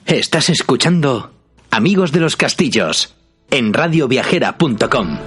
Estás escuchando Amigos de los Castillos en radioviajera.com.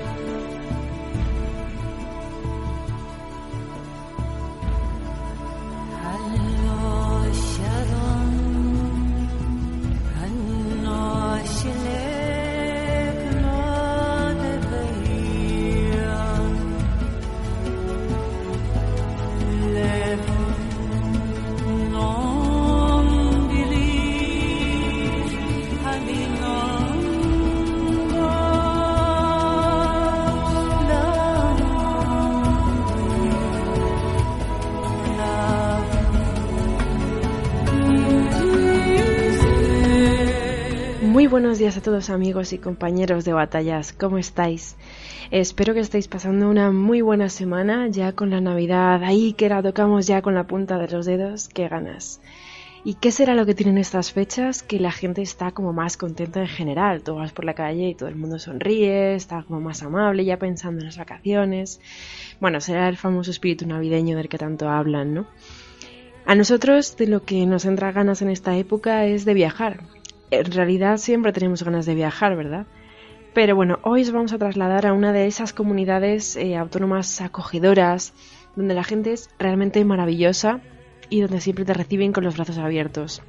Muy buenos días a todos amigos y compañeros de batallas, ¿cómo estáis? Espero que estéis pasando una muy buena semana, ya con la Navidad ahí que la tocamos ya con la punta de los dedos, qué ganas. ¿Y qué será lo que tienen estas fechas? Que la gente está como más contenta en general, tú vas por la calle y todo el mundo sonríe, está como más amable ya pensando en las vacaciones. Bueno, será el famoso espíritu navideño del que tanto hablan, ¿no? A nosotros de lo que nos entra ganas en esta época es de viajar. En realidad siempre tenemos ganas de viajar, ¿verdad? Pero bueno, hoy os vamos a trasladar a una de esas comunidades autónomas acogedoras, donde la gente es realmente maravillosa y donde siempre te reciben con los brazos abiertos.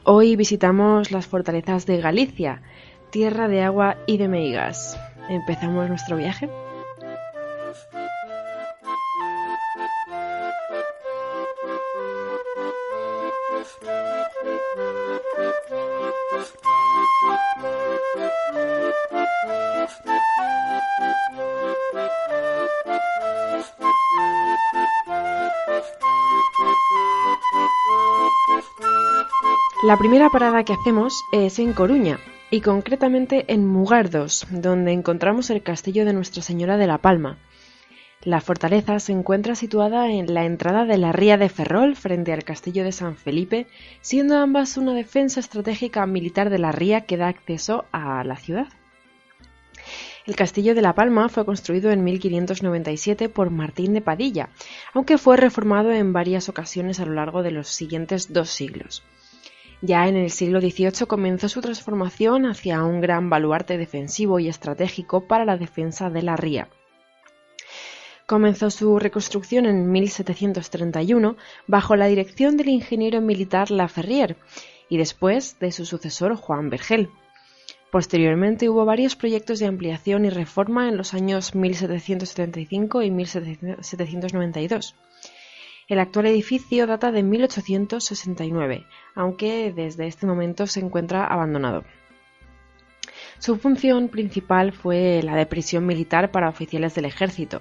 Hoy visitamos las fortalezas de Galicia, tierra de agua y de meigas. ¿Empezamos nuestro viaje? La primera parada que hacemos es en Coruña, y concretamente en Mugardos, donde encontramos el castillo de Nuestra Señora de la Palma. La fortaleza se encuentra situada en la entrada de la ría de Ferrol frente al castillo de San Felipe, siendo ambas una defensa estratégica militar de la ría que da acceso a la ciudad. El castillo de la Palma fue construido en 1597 por Martín de Padilla, aunque fue reformado en varias ocasiones a lo largo de los siguientes 2 siglos. Ya en el siglo XVIII comenzó su transformación hacia un gran baluarte defensivo y estratégico para la defensa de la ría. Comenzó su reconstrucción en 1731 bajo la dirección del ingeniero militar Laferrier y después de su sucesor Juan Vergel. Posteriormente hubo varios proyectos de ampliación y reforma en los años 1775 y 1792. El actual edificio data de 1869, aunque desde este momento se encuentra abandonado. Su función principal fue la de prisión militar para oficiales del ejército.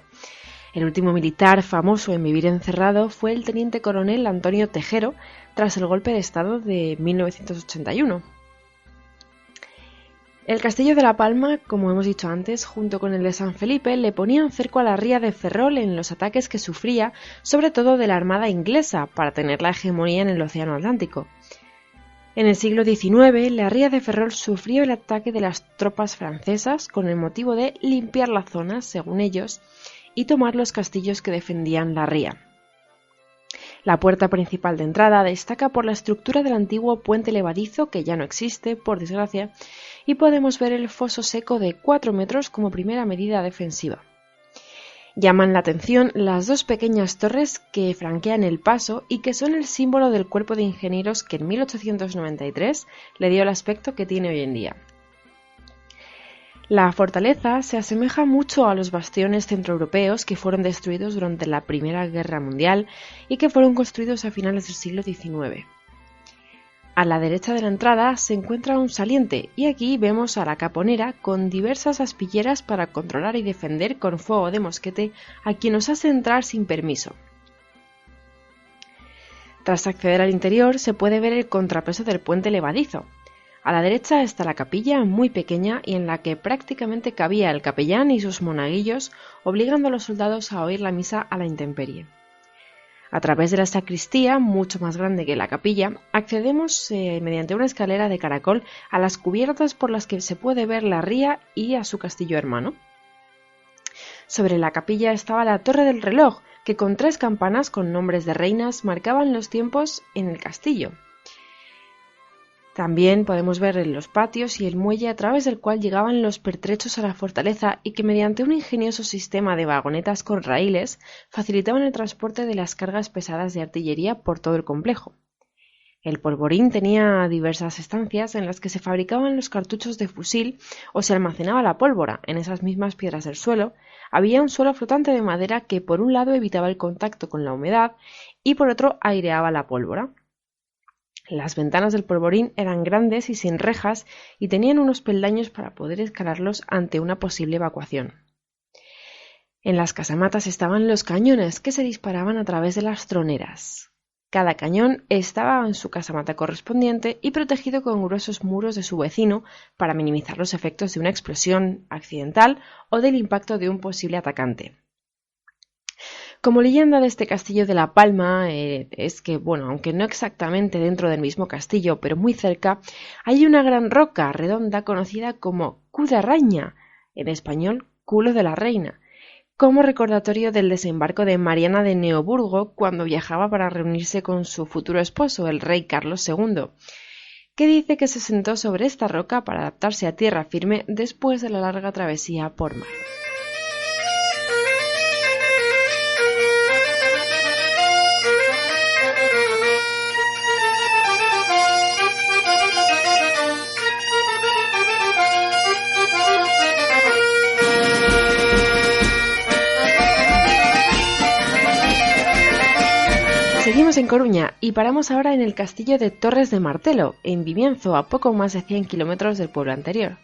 El último militar famoso en vivir encerrado fue el teniente coronel Antonio Tejero tras el golpe de estado de 1981. El castillo de la Palma, como hemos dicho antes, junto con el de San Felipe, le ponían cerco a la ría de Ferrol en los ataques que sufría, sobre todo de la armada inglesa, para tener la hegemonía en el Océano Atlántico. En el siglo XIX, la ría de Ferrol sufrió el ataque de las tropas francesas con el motivo de limpiar la zona, según ellos, y tomar los castillos que defendían la ría. La puerta principal de entrada destaca por la estructura del antiguo puente levadizo, que ya no existe, por desgracia, y podemos ver el foso seco de 4 metros como primera medida defensiva. Llaman la atención las 2 pequeñas torres que franquean el paso y que son el símbolo del cuerpo de ingenieros que en 1893 le dio el aspecto que tiene hoy en día. La fortaleza se asemeja mucho a los bastiones centroeuropeos que fueron destruidos durante la Primera Guerra Mundial y que fueron construidos a finales del siglo XIX. A la derecha de la entrada se encuentra un saliente y aquí vemos a la caponera con diversas aspilleras para controlar y defender con fuego de mosquete a quien nos hace entrar sin permiso. Tras acceder al interior se puede ver el contrapeso del puente levadizo. A la derecha está la capilla, muy pequeña y en la que prácticamente cabía el capellán y sus monaguillos, obligando a los soldados a oír la misa a la intemperie. A través de la sacristía, mucho más grande que la capilla, accedemos mediante una escalera de caracol a las cubiertas por las que se puede ver la ría y a su castillo hermano. Sobre la capilla estaba la torre del reloj, que con 3 campanas con nombres de reinas marcaban los tiempos en el castillo. También podemos ver en los patios y el muelle a través del cual llegaban los pertrechos a la fortaleza y que mediante un ingenioso sistema de vagonetas con raíles facilitaban el transporte de las cargas pesadas de artillería por todo el complejo. El polvorín tenía diversas estancias en las que se fabricaban los cartuchos de fusil o se almacenaba la pólvora. En esas mismas piedras del suelo había un suelo flotante de madera que por un lado evitaba el contacto con la humedad y por otro aireaba la pólvora. Las ventanas del polvorín eran grandes y sin rejas y tenían unos peldaños para poder escalarlos ante una posible evacuación. En las casamatas estaban los cañones que se disparaban a través de las troneras. Cada cañón estaba en su casamata correspondiente y protegido con gruesos muros de su vecino para minimizar los efectos de una explosión accidental o del impacto de un posible atacante. Como leyenda de este castillo de La Palma es que, aunque no exactamente dentro del mismo castillo, pero muy cerca, hay una gran roca redonda conocida como Cu de Raña, en español culo de la reina, como recordatorio del desembarco de Mariana de Neoburgo cuando viajaba para reunirse con su futuro esposo, el rey Carlos II, que dice que se sentó sobre esta roca para adaptarse a tierra firme después de la larga travesía por mar. Seguimos en Coruña y paramos ahora en el castillo de Torres de Martelo, en Vimianzo, a poco más de 100 kilómetros del pueblo anterior.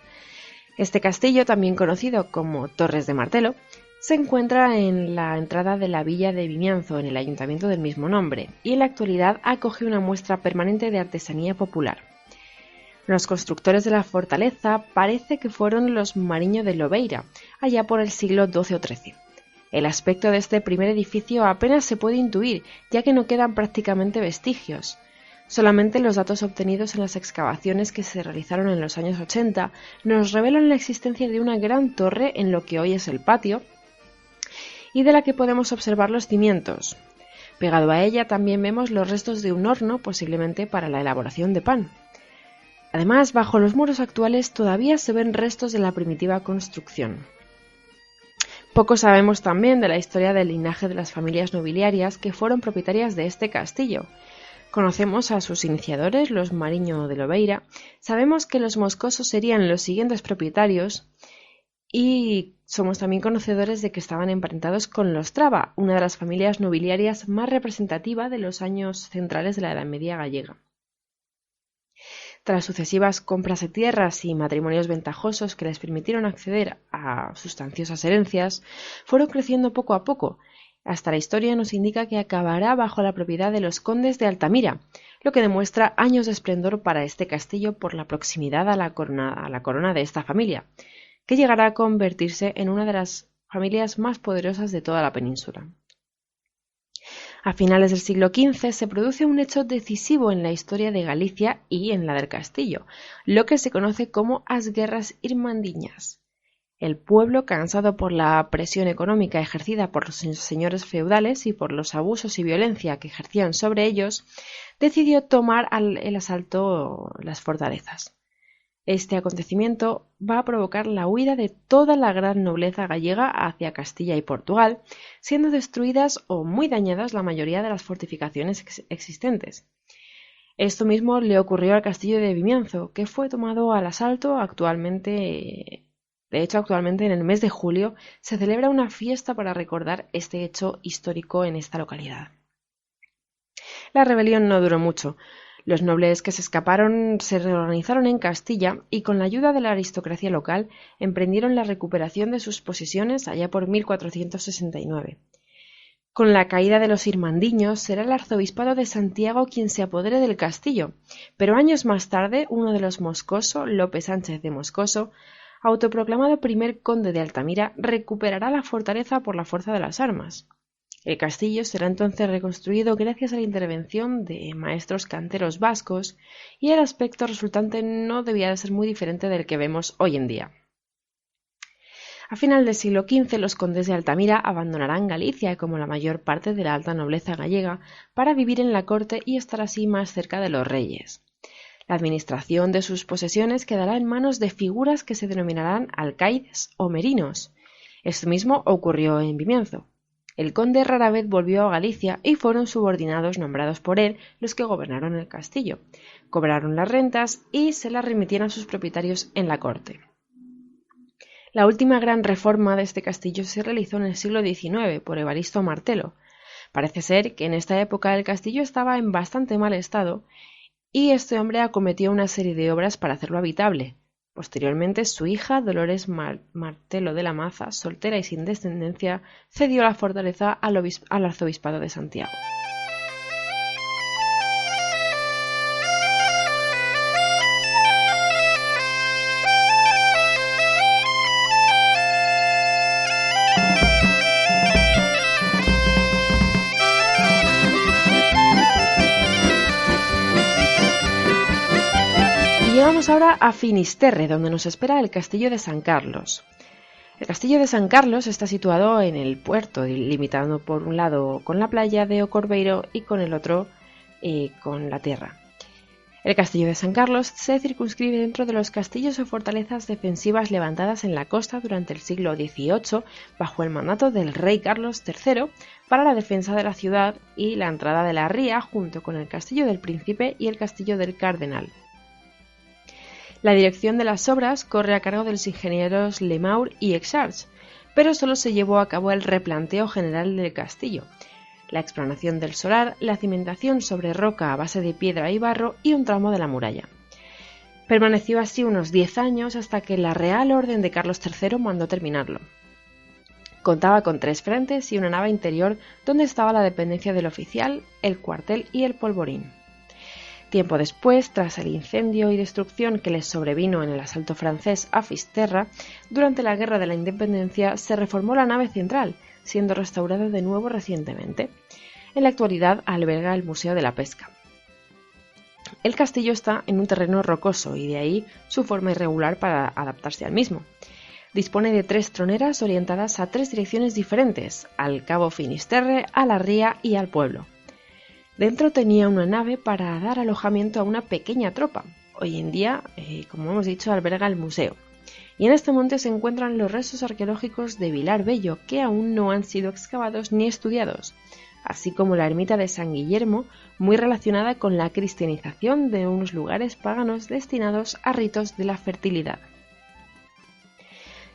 Este castillo, también conocido como Torres de Martelo, se encuentra en la entrada de la villa de Vimianzo, en el ayuntamiento del mismo nombre, y en la actualidad acoge una muestra permanente de artesanía popular. Los constructores de la fortaleza parece que fueron los Mariño de Lobeira, allá por el siglo XII o XIII. El aspecto de este primer edificio apenas se puede intuir, ya que no quedan prácticamente vestigios. Solamente los datos obtenidos en las excavaciones que se realizaron en los años 80 nos revelan la existencia de una gran torre en lo que hoy es el patio y de la que podemos observar los cimientos. Pegado a ella también vemos los restos de un horno, posiblemente para la elaboración de pan. Además, bajo los muros actuales todavía se ven restos de la primitiva construcción. Poco sabemos también de la historia del linaje de las familias nobiliarias que fueron propietarias de este castillo. Conocemos a sus iniciadores, los Mariño de Lobeira, sabemos que los Moscoso serían los siguientes propietarios y somos también conocedores de que estaban emparentados con los Traba, una de las familias nobiliarias más representativas de los años centrales de la Edad Media gallega. Tras sucesivas compras de tierras y matrimonios ventajosos que les permitieron acceder a sustanciosas herencias, fueron creciendo poco a poco. Hasta la historia nos indica que acabará bajo la propiedad de los condes de Altamira, lo que demuestra años de esplendor para este castillo por la proximidad a la corona de esta familia, que llegará a convertirse en una de las familias más poderosas de toda la península. A finales del siglo XV se produce un hecho decisivo en la historia de Galicia y en la del castillo, lo que se conoce como as Guerras Irmandiñas. El pueblo, cansado por la presión económica ejercida por los señores feudales y por los abusos y violencia que ejercían sobre ellos, decidió tomar el asalto las fortalezas. Este acontecimiento va a provocar la huida de toda la gran nobleza gallega hacia Castilla y Portugal, siendo destruidas o muy dañadas la mayoría de las fortificaciones existentes. Esto mismo le ocurrió al castillo de Vimianzo, que fue tomado al asalto actualmente. De hecho, actualmente en el mes de julio se celebra una fiesta para recordar este hecho histórico en esta localidad. La rebelión no duró mucho. Los nobles que se escaparon se reorganizaron en Castilla y con la ayuda de la aristocracia local emprendieron la recuperación de sus posesiones allá por 1469. Con la caída de los irmandiños será el arzobispado de Santiago quien se apodere del castillo, pero años más tarde uno de los Moscoso, Lope Sánchez de Moscoso, autoproclamado primer conde de Altamira, recuperará la fortaleza por la fuerza de las armas. El castillo será entonces reconstruido gracias a la intervención de maestros canteros vascos y el aspecto resultante no debía de ser muy diferente del que vemos hoy en día. A final del siglo XV los condes de Altamira abandonarán Galicia como la mayor parte de la alta nobleza gallega para vivir en la corte y estar así más cerca de los reyes. La administración de sus posesiones quedará en manos de figuras que se denominarán alcaides o merinos. Esto mismo ocurrió en Vimianzo. El conde rara vez volvió a Galicia y fueron subordinados nombrados por él los que gobernaron el castillo, cobraron las rentas y se las remitían a sus propietarios en la corte. La última gran reforma de este castillo se realizó en el siglo XIX por Evaristo Martelo. Parece ser que en esta época el castillo estaba en bastante mal estado y este hombre acometió una serie de obras para hacerlo habitable. Posteriormente, su hija, Dolores Martelo de la Maza, soltera y sin descendencia, cedió la fortaleza al arzobispado de Santiago. Llegamos ahora a Finisterre, donde nos espera el castillo de San Carlos. El castillo de San Carlos está situado en el puerto, limitando por un lado con la playa de O Corbeiro y con el otro con la tierra. El castillo de San Carlos se circunscribe dentro de los castillos o fortalezas defensivas levantadas en la costa durante el siglo XVIII bajo el mandato del rey Carlos III para la defensa de la ciudad y la entrada de la ría junto con el castillo del Príncipe y el castillo del Cardenal. La dirección de las obras corre a cargo de los ingenieros Lemaur y Exarch, pero solo se llevó a cabo el replanteo general del castillo, la explanación del solar, la cimentación sobre roca a base de piedra y barro y un tramo de la muralla. Permaneció así unos 10 años hasta que la Real Orden de Carlos III mandó terminarlo. Contaba con 3 frentes y una nave interior donde estaba la dependencia del oficial, el cuartel y el polvorín. Tiempo después, tras el incendio y destrucción que les sobrevino en el asalto francés a Fisterra, durante la Guerra de la Independencia se reformó la nave central, siendo restaurada de nuevo recientemente. En la actualidad alberga el Museo de la Pesca. El castillo está en un terreno rocoso y de ahí su forma irregular para adaptarse al mismo. Dispone de 3 troneras orientadas a 3 direcciones diferentes, al Cabo Finisterre, a la ría y al pueblo. Dentro tenía una nave para dar alojamiento a una pequeña tropa. Hoy en día, como hemos dicho, alberga el museo. Y en este monte se encuentran los restos arqueológicos de Vilar Bello, que aún no han sido excavados ni estudiados, así como la ermita de San Guillermo, muy relacionada con la cristianización de unos lugares paganos destinados a ritos de la fertilidad.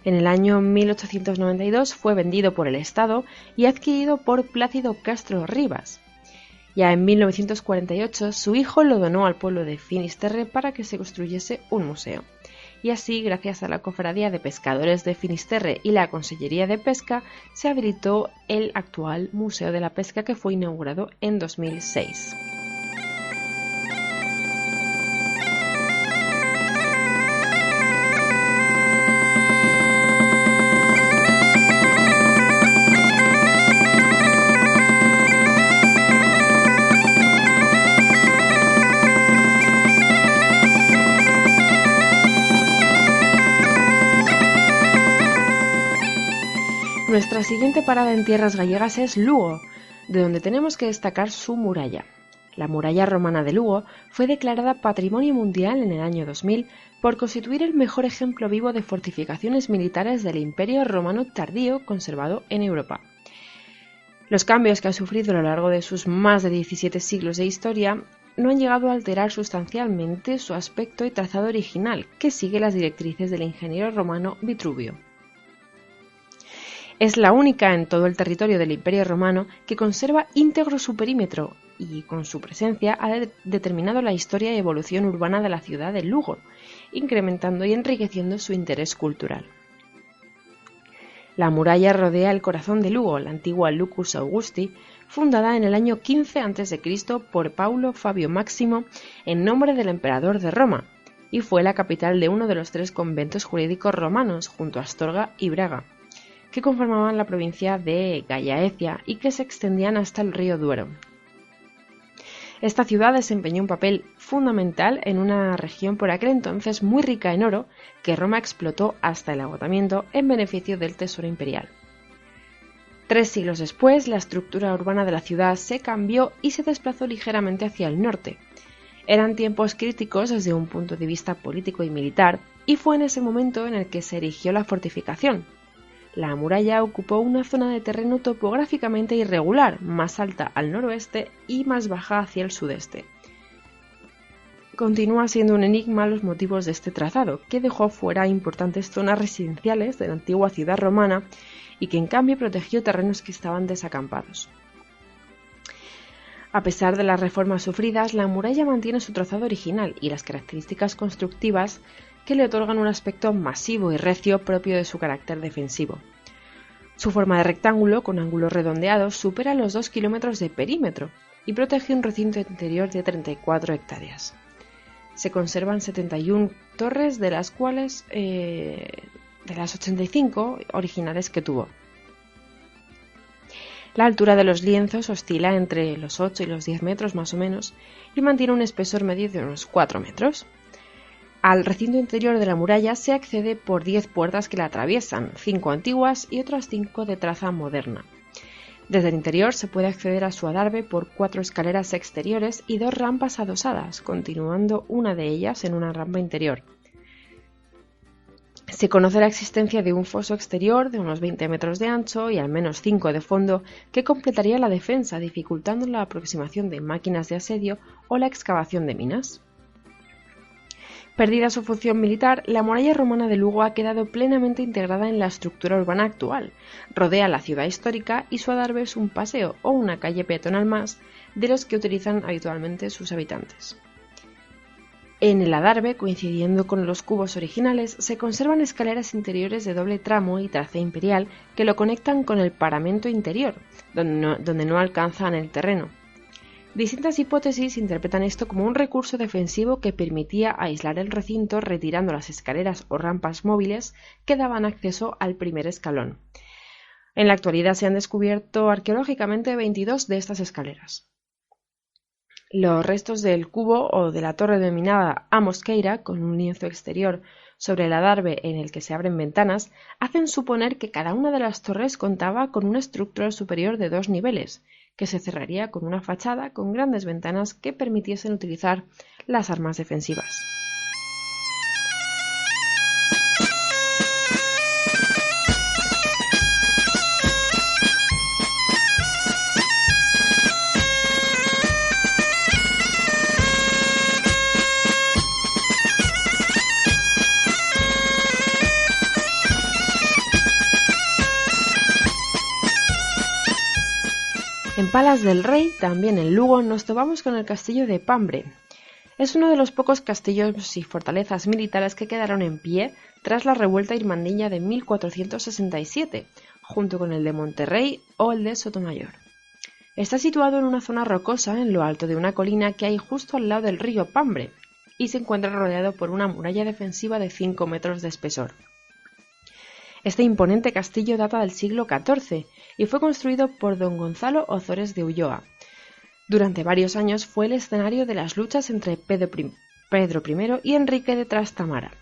En el año 1892 fue vendido por el Estado y adquirido por Plácido Castro Rivas. Ya en 1948 su hijo lo donó al pueblo de Finisterre para que se construyese un museo. Y así, gracias a la Cofradía de Pescadores de Finisterre y la Consellería de Pesca, se habilitó el actual Museo de la Pesca que fue inaugurado en 2006. Nuestra siguiente parada en tierras gallegas es Lugo, de donde tenemos que destacar su muralla. La muralla romana de Lugo fue declarada Patrimonio Mundial en el año 2000 por constituir el mejor ejemplo vivo de fortificaciones militares del Imperio Romano tardío conservado en Europa. Los cambios que ha sufrido a lo largo de sus más de 17 siglos de historia no han llegado a alterar sustancialmente su aspecto y trazado original, que sigue las directrices del ingeniero romano Vitruvio. Es la única en todo el territorio del Imperio Romano que conserva íntegro su perímetro y con su presencia ha determinado la historia y evolución urbana de la ciudad de Lugo, incrementando y enriqueciendo su interés cultural. La muralla rodea el corazón de Lugo, la antigua Lucus Augusti, fundada en el año 15 a.C. por Paulo Fabio Máximo en nombre del emperador de Roma, y fue la capital de uno de los 3 conventos jurídicos romanos junto a Astorga y Braga, que conformaban la provincia de Gallaecia y que se extendían hasta el río Duero. Esta ciudad desempeñó un papel fundamental en una región por aquel entonces muy rica en oro que Roma explotó hasta el agotamiento en beneficio del tesoro imperial. 3 siglos después, la estructura urbana de la ciudad se cambió y se desplazó ligeramente hacia el norte. Eran tiempos críticos desde un punto de vista político y militar, y fue en ese momento en el que se erigió la fortificación. La muralla ocupó una zona de terreno topográficamente irregular, más alta al noroeste y más baja hacia el sudeste. Continúa siendo un enigma los motivos de este trazado, que dejó fuera importantes zonas residenciales de la antigua ciudad romana y que en cambio protegió terrenos que estaban desacampados. A pesar de las reformas sufridas, la muralla mantiene su trazado original y las características constructivas que le otorgan un aspecto masivo y recio propio de su carácter defensivo. Su forma de rectángulo, con ángulos redondeados, supera los 2 kilómetros de perímetro y protege un recinto interior de 34 hectáreas. Se conservan 71 torres, de las cuales de las 85 originales que tuvo. La altura de los lienzos oscila entre los 8 y los 10 metros más o menos y mantiene un espesor medio de unos 4 metros. Al recinto interior de la muralla se accede por 10 puertas que la atraviesan, 5 antiguas y otras 5 de traza moderna. Desde el interior se puede acceder a su adarve por 4 escaleras exteriores y 2 rampas adosadas, continuando una de ellas en una rampa interior. Se conoce la existencia de un foso exterior de unos 20 metros de ancho y al menos 5 de fondo que completaría la defensa, dificultando la aproximación de máquinas de asedio o la excavación de minas. Perdida su función militar, la muralla romana de Lugo ha quedado plenamente integrada en la estructura urbana actual. Rodea la ciudad histórica y su adarve es un paseo o una calle peatonal más de los que utilizan habitualmente sus habitantes. En el adarve, coincidiendo con los cubos originales, se conservan escaleras interiores de doble tramo y traza imperial que lo conectan con el paramento interior, donde no alcanzan el terreno. Distintas hipótesis interpretan esto como un recurso defensivo que permitía aislar el recinto retirando las escaleras o rampas móviles que daban acceso al primer escalón. En la actualidad se han descubierto arqueológicamente 22 de estas escaleras. Los restos del cubo o de la torre denominada A Mosqueira, con un lienzo exterior sobre el adarve en el que se abren ventanas, hacen suponer que cada una de las torres contaba con una estructura superior de 2 niveles, que se cerraría con una fachada con grandes ventanas que permitiesen utilizar las armas defensivas. En Palas del Rey, también en Lugo, nos topamos con el castillo de Pambre. Es uno de los pocos castillos y fortalezas militares que quedaron en pie tras la revuelta irmandiña de 1467, junto con el de Monterrey o el de Sotomayor. Está situado en una zona rocosa en lo alto de una colina que hay justo al lado del río Pambre y se encuentra rodeado por una muralla defensiva de 5 metros de espesor. Este imponente castillo data del siglo XIV y fue construido por don Gonzalo Ozores de Ulloa. Durante varios años fue el escenario de las luchas entre Pedro I y Enrique de Trastámara.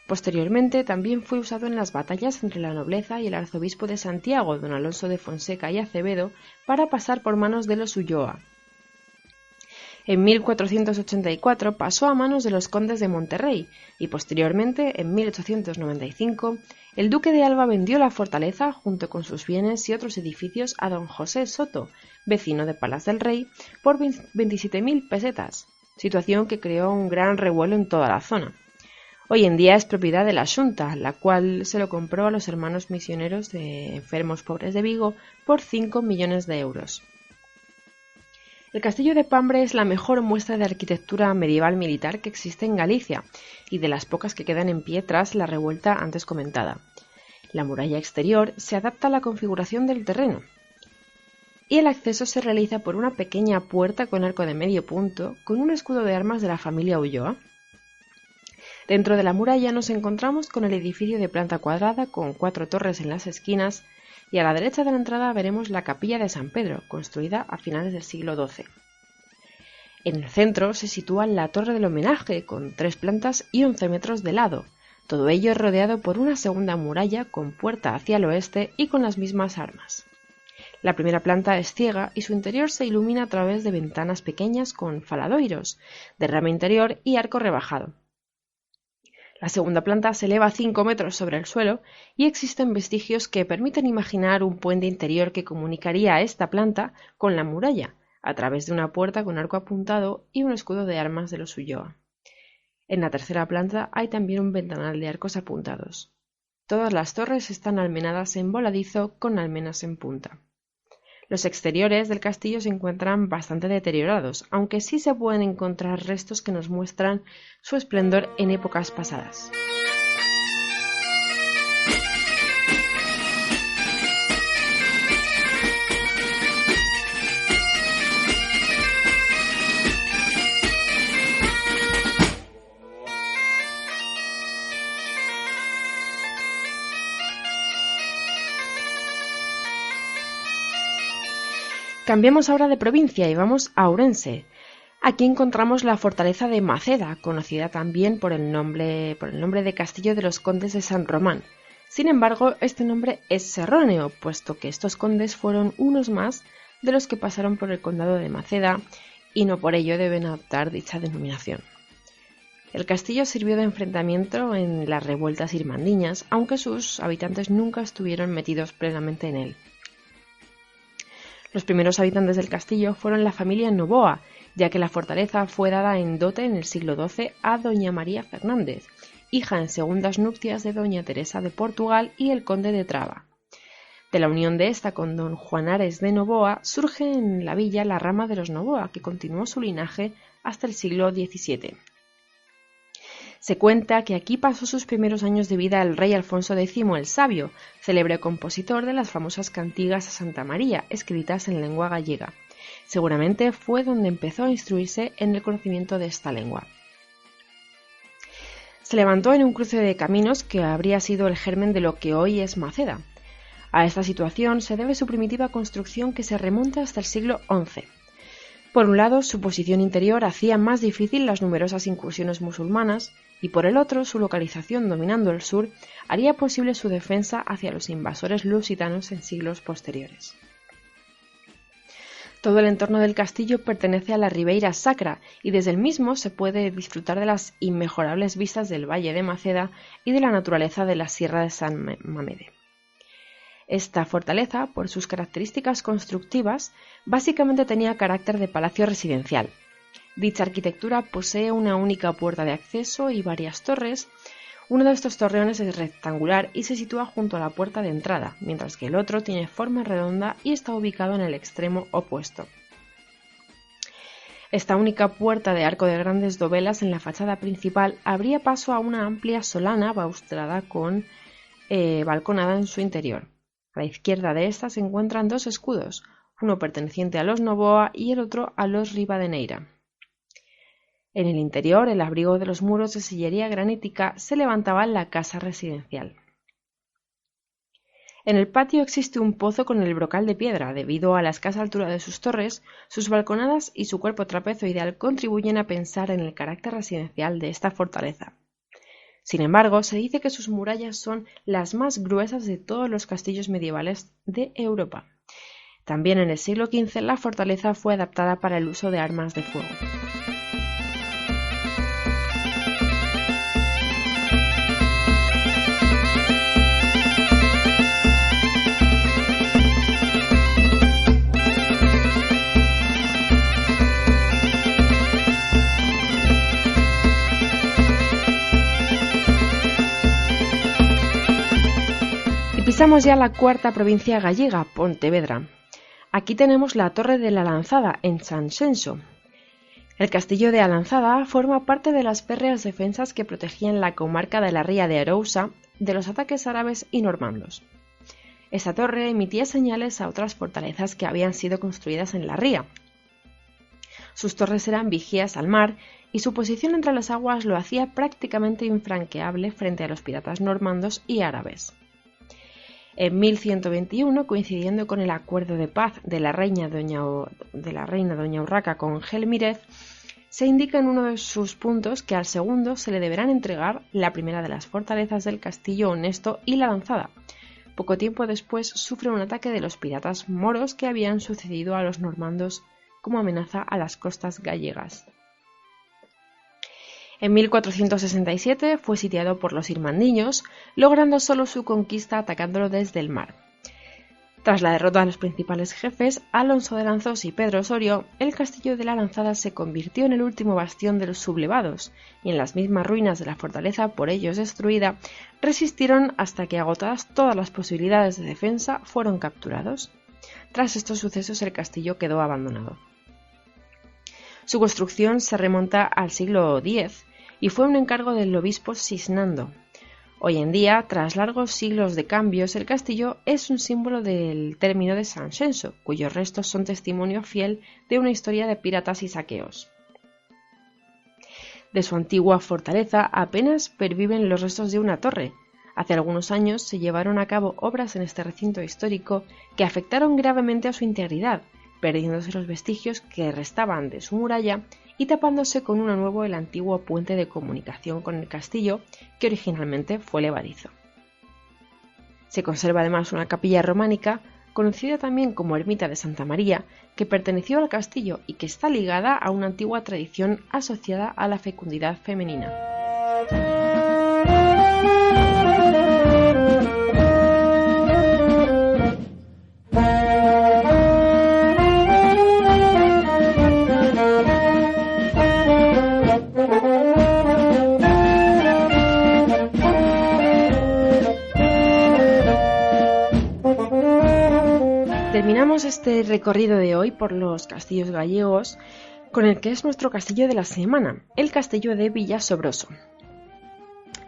Posteriormente también fue usado en las batallas entre la nobleza y el arzobispo de Santiago, don Alonso de Fonseca y Acevedo, para pasar por manos de los Ulloa. En 1484 pasó a manos de los condes de Monterrey y posteriormente, en 1895, el duque de Alba vendió la fortaleza junto con sus bienes y otros edificios a don José Soto, vecino de Palas del Rey, por 27.000 pesetas, situación que creó un gran revuelo en toda la zona. Hoy en día es propiedad de la Xunta, la cual se lo compró a los hermanos misioneros de enfermos pobres de Vigo por 5 millones de euros. El castillo de Pambre es la mejor muestra de arquitectura medieval militar que existe en Galicia y de las pocas que quedan en pie tras la revuelta antes comentada. La muralla exterior se adapta a la configuración del terreno y el acceso se realiza por una pequeña puerta con arco de medio punto con un escudo de armas de la familia Ulloa. Dentro de la muralla nos encontramos con el edificio de planta cuadrada con 4 torres en las esquinas y a la derecha de la entrada veremos la capilla de San Pedro, construida a finales del siglo XII. En el centro se sitúa la torre del homenaje, con 3 plantas y 11 metros de lado, todo ello rodeado por una segunda muralla con puerta hacia el oeste y con las mismas armas. La primera planta es ciega y su interior se ilumina a través de ventanas pequeñas con faladoiros, derrame interior y arco rebajado. La segunda planta se eleva 5 metros sobre el suelo y existen vestigios que permiten imaginar un puente interior que comunicaría a esta planta con la muralla, a través de una puerta con arco apuntado y un escudo de armas de los Ulloa. En la tercera planta hay también un ventanal de arcos apuntados. Todas las torres están almenadas en voladizo con almenas en punta. Los exteriores del castillo se encuentran bastante deteriorados, aunque sí se pueden encontrar restos que nos muestran su esplendor en épocas pasadas. Cambiemos ahora de provincia y vamos a Ourense. Aquí encontramos la fortaleza de Maceda, conocida también por el nombre de Castillo de los Condes de San Román. Sin embargo, este nombre es erróneo, puesto que estos condes fueron unos más de los que pasaron por el condado de Maceda y no por ello deben adoptar dicha denominación. El castillo sirvió de enfrentamiento en las revueltas irmandiñas, aunque sus habitantes nunca estuvieron metidos plenamente en él. Los primeros habitantes del castillo fueron la familia Noboa, ya que la fortaleza fue dada en dote en el siglo XII a doña María Fernández, hija en segundas nupcias de doña Teresa de Portugal y el conde de Traba. De la unión de esta con don Juan Ares de Noboa surge en la villa la rama de los Noboa, que continuó su linaje hasta el siglo XVII. Se cuenta que aquí pasó sus primeros años de vida el rey Alfonso X el Sabio, célebre compositor de las famosas cantigas a Santa María, escritas en lengua gallega. Seguramente fue donde empezó a instruirse en el conocimiento de esta lengua. Se levantó en un cruce de caminos que habría sido el germen de lo que hoy es Maceda. A esta situación se debe su primitiva construcción que se remonta hasta el siglo XI. Por un lado, su posición interior hacía más difícil las numerosas incursiones musulmanas y por el otro, su localización dominando el sur haría posible su defensa hacia los invasores lusitanos en siglos posteriores. Todo el entorno del castillo pertenece a la Ribeira Sacra y desde el mismo se puede disfrutar de las inmejorables vistas del valle de Maceda y de la naturaleza de la Sierra de San Mamede. Esta fortaleza, por sus características constructivas, básicamente tenía carácter de palacio residencial. Dicha arquitectura posee una única puerta de acceso y varias torres. Uno de estos torreones es rectangular y se sitúa junto a la puerta de entrada, mientras que el otro tiene forma redonda y está ubicado en el extremo opuesto. Esta única puerta de arco de grandes dovelas en la fachada principal abría paso a una amplia solana baustrada con balconada en su interior. A la izquierda de esta se encuentran dos escudos, uno perteneciente a los Noboa y el otro a los Rivadeneira. En el interior, el abrigo de los muros de sillería granítica, se levantaba la casa residencial. En el patio existe un pozo con el brocal de piedra. Debido a la escasa altura de sus torres, sus balconadas y su cuerpo trapezoidal contribuyen a pensar en el carácter residencial de esta fortaleza. Sin embargo, se dice que sus murallas son las más gruesas de todos los castillos medievales de Europa. También en el siglo XV la fortaleza fue adaptada para el uso de armas de fuego. Pisamos ya la cuarta provincia gallega, Pontevedra. Aquí tenemos la Torre de la Lanzada, en Sanxenxo. El castillo de Alanzada forma parte de las férreas defensas que protegían la comarca de la Ría de Arousa de los ataques árabes y normandos. Esta torre emitía señales a otras fortalezas que habían sido construidas en la ría. Sus torres eran vigías al mar y su posición entre las aguas lo hacía prácticamente infranqueable frente a los piratas normandos y árabes. En 1121, coincidiendo con el acuerdo de paz de la reina doña Urraca con Gelmírez, se indica en uno de sus puntos que al segundo se le deberán entregar la primera de las fortalezas del castillo honesto y la Lanzada, poco tiempo después sufre un ataque de los piratas moros que habían sucedido a los normandos como amenaza a las costas gallegas. En 1467 fue sitiado por los irmandiños, logrando solo su conquista atacándolo desde el mar. Tras la derrota de los principales jefes, Alonso de Lanzos y Pedro Osorio, el castillo de la Lanzada se convirtió en el último bastión de los sublevados, y en las mismas ruinas de la fortaleza por ellos destruida, resistieron hasta que, agotadas todas las posibilidades de defensa, fueron capturados. Tras estos sucesos el castillo quedó abandonado. Su construcción se remonta al siglo X y fue un encargo del obispo Sisnando. Hoy en día, tras largos siglos de cambios, el castillo es un símbolo del término de San Xenxo, cuyos restos son testimonio fiel de una historia de piratas y saqueos. De su antigua fortaleza apenas perviven los restos de una torre. Hace algunos años se llevaron a cabo obras en este recinto histórico que afectaron gravemente a su integridad, perdiéndose los vestigios que restaban de su muralla y tapándose con uno nuevo el antiguo puente de comunicación con el castillo, que originalmente fue levadizo. Se conserva además una capilla románica, conocida también como Ermita de Santa María, que perteneció al castillo y que está ligada a una antigua tradición asociada a la fecundidad femenina. Terminamos este recorrido de hoy por los castillos gallegos con el que es nuestro castillo de la semana, el castillo de Villasobroso.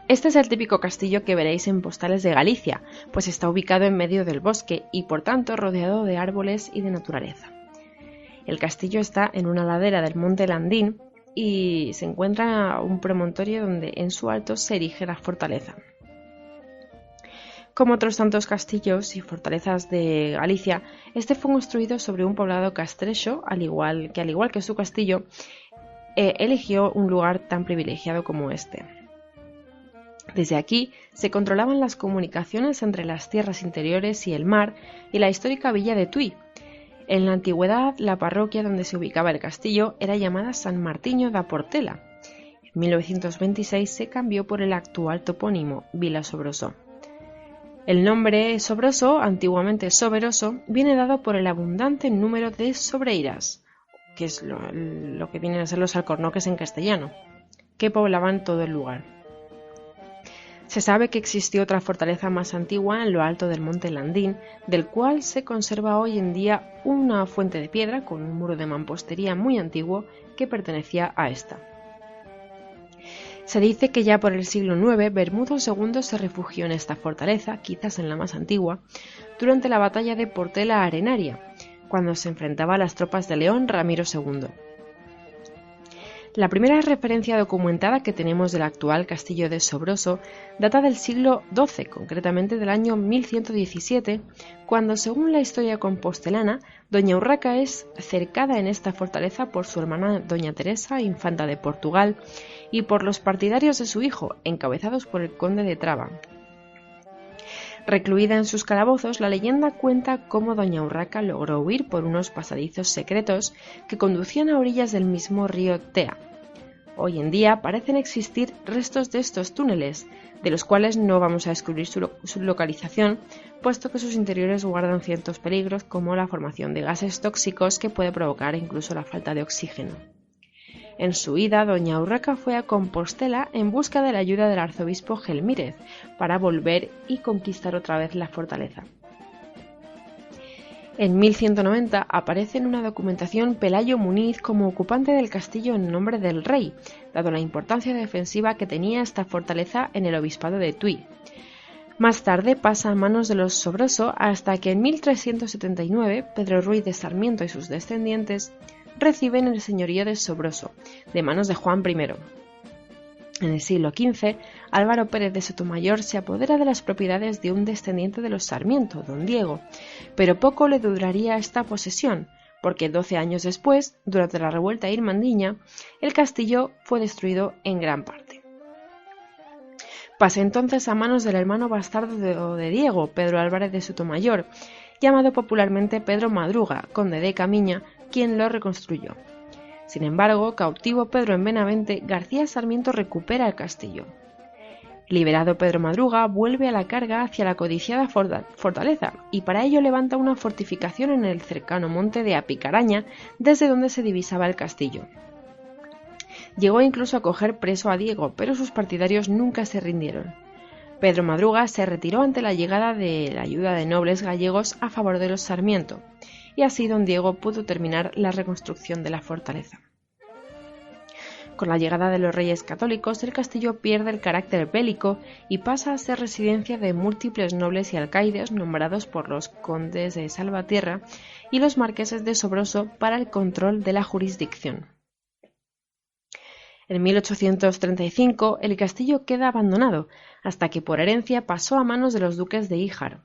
Este es el típico castillo que veréis en postales de Galicia, pues está ubicado en medio del bosque y por tanto rodeado de árboles y de naturaleza. El castillo está en una ladera del monte Landín y se encuentra un promontorio donde en su alto se erige la fortaleza. Como otros tantos castillos y fortalezas de Galicia, este fue construido sobre un poblado castrecho, al igual que su castillo, eligió un lugar tan privilegiado como este. Desde aquí se controlaban las comunicaciones entre las tierras interiores y el mar y la histórica villa de Tui. En la antigüedad, la parroquia donde se ubicaba el castillo era llamada San Martiño da Portela. En 1926 se cambió por el actual topónimo Villasobroso. El nombre Sobroso, antiguamente Soberoso, viene dado por el abundante número de sobreiras, que es lo que vienen a ser los alcornoques en castellano, que poblaban todo el lugar. Se sabe que existió otra fortaleza más antigua en lo alto del monte Landín, del cual se conserva hoy en día una fuente de piedra con un muro de mampostería muy antiguo que pertenecía a esta. Se dice que ya por el siglo IX Bermudo II se refugió en esta fortaleza, quizás en la más antigua, durante la batalla de Portela Arenaria, cuando se enfrentaba a las tropas de León Ramiro II. La primera referencia documentada que tenemos del actual castillo de Sobroso data del siglo XII, concretamente del año 1117, cuando, según la historia compostelana, doña Urraca es cercada en esta fortaleza por su hermana doña Teresa, infanta de Portugal, y por los partidarios de su hijo, encabezados por el conde de Traba. Recluida en sus calabozos, la leyenda cuenta cómo doña Urraca logró huir por unos pasadizos secretos que conducían a orillas del mismo río Tea. Hoy en día parecen existir restos de estos túneles, de los cuales no vamos a descubrir su localización, puesto que sus interiores guardan ciertos peligros como la formación de gases tóxicos que puede provocar incluso la falta de oxígeno. En su huida, doña Urraca fue a Compostela en busca de la ayuda del arzobispo Gelmírez para volver y conquistar otra vez la fortaleza. En 1190 aparece en una documentación Pelayo Muniz como ocupante del castillo en nombre del rey, dado la importancia defensiva que tenía esta fortaleza en el obispado de Tui. Más tarde pasa a manos de los Sobroso hasta que en 1379 Pedro Ruiz de Sarmiento y sus descendientes reciben el señorío de Sobroso, de manos de Juan I. En el siglo XV, Álvaro Pérez de Sotomayor se apodera de las propiedades de un descendiente de los Sarmiento, don Diego, pero poco le duraría esta posesión, porque 12 años después, durante la revuelta irmandiña, el castillo fue destruido en gran parte. Pasa entonces a manos del hermano bastardo de Diego, Pedro Álvarez de Sotomayor, llamado popularmente Pedro Madruga, conde de Camiña, quien lo reconstruyó. Sin embargo, cautivo Pedro en Benavente, García Sarmiento recupera el castillo. Liberado Pedro Madruga, vuelve a la carga hacia la codiciada fortaleza y para ello levanta una fortificación en el cercano monte de Apicaraña, desde donde se divisaba el castillo. Llegó incluso a coger preso a Diego, pero sus partidarios nunca se rindieron. Pedro Madruga se retiró ante la llegada de la ayuda de nobles gallegos a favor de los Sarmiento, y así don Diego pudo terminar la reconstrucción de la fortaleza. Con la llegada de los reyes católicos, el castillo pierde el carácter bélico y pasa a ser residencia de múltiples nobles y alcaides nombrados por los condes de Salvatierra y los marqueses de Sobroso para el control de la jurisdicción. En 1835 el castillo queda abandonado, hasta que por herencia pasó a manos de los duques de Híjar.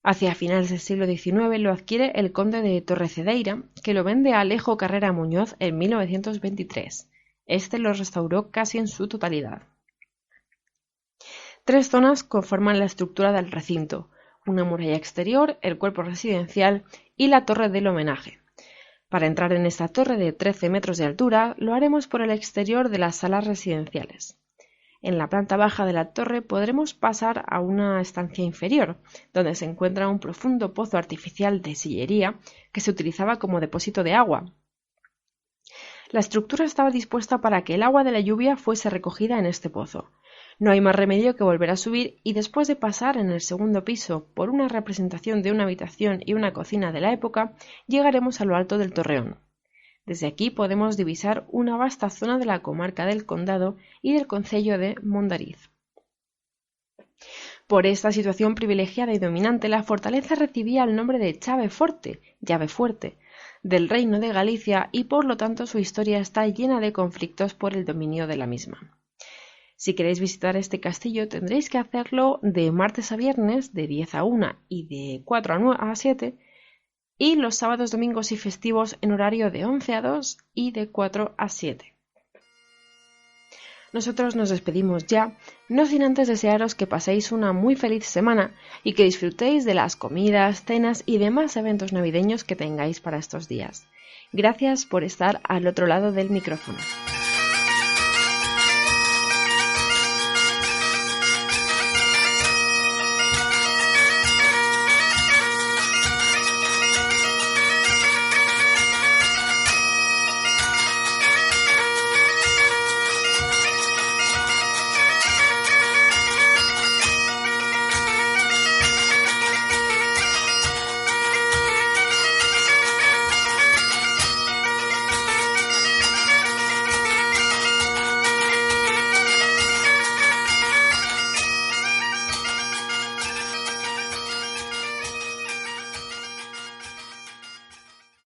Hacia finales del siglo XIX lo adquiere el conde de Torrecedeira, que lo vende a Alejo Carrera Muñoz en 1923. Este lo restauró casi en su totalidad. 3 zonas conforman la estructura del recinto: una muralla exterior, el cuerpo residencial y la torre del homenaje. Para entrar en esta torre de 13 metros de altura, lo haremos por el exterior de las salas residenciales. En la planta baja de la torre podremos pasar a una estancia inferior, donde se encuentra un profundo pozo artificial de sillería que se utilizaba como depósito de agua. La estructura estaba dispuesta para que el agua de la lluvia fuese recogida en este pozo. No hay más remedio que volver a subir y después de pasar en el segundo piso por una representación de una habitación y una cocina de la época, llegaremos a lo alto del torreón. Desde aquí podemos divisar una vasta zona de la comarca del Condado y del concello de Mondariz. Por esta situación privilegiada y dominante, la fortaleza recibía el nombre de Chave Forte, llave fuerte, del Reino de Galicia y por lo tanto su historia está llena de conflictos por el dominio de la misma. Si queréis visitar este castillo tendréis que hacerlo de martes a viernes de 10 a 1 y de 4 a 7 y los sábados, domingos y festivos en horario de 11 a 2 y de 4 a 7. Nosotros nos despedimos ya, no sin antes desearos que paséis una muy feliz semana y que disfrutéis de las comidas, cenas y demás eventos navideños que tengáis para estos días. Gracias por estar al otro lado del micrófono.